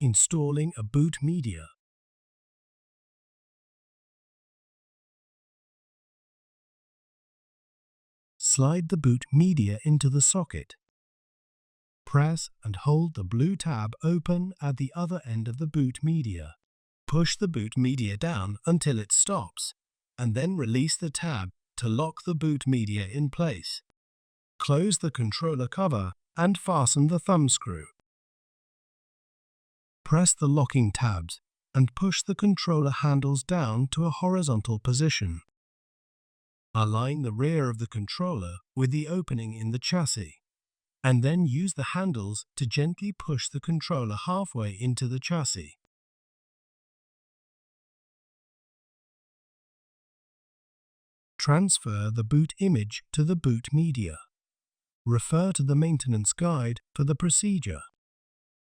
Installing a boot media. Slide the boot media into the socket. Press and hold the blue tab open at the other end of the boot media. Push the boot media down until it stops, and then release the tab to lock the boot media in place. Close the controller cover and fasten the thumb screw. Press the locking tabs and push the controller handles down to a horizontal position. Align the rear of the controller with the opening in the chassis, and then use the handles to gently push the controller halfway into the chassis. Transfer the boot image to the boot media. Refer to the maintenance guide for the procedure.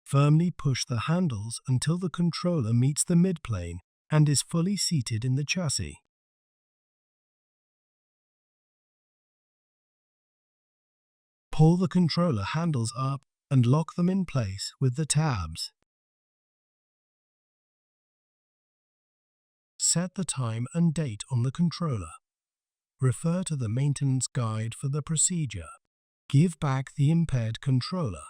Firmly push the handles until the controller meets the midplane and is fully seated in the chassis. Pull the controller handles up and lock them in place with the tabs. Set the time and date on the controller. Refer to the maintenance guide for the procedure. Give back the impaired controller.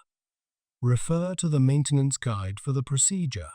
Refer to the maintenance guide for the procedure.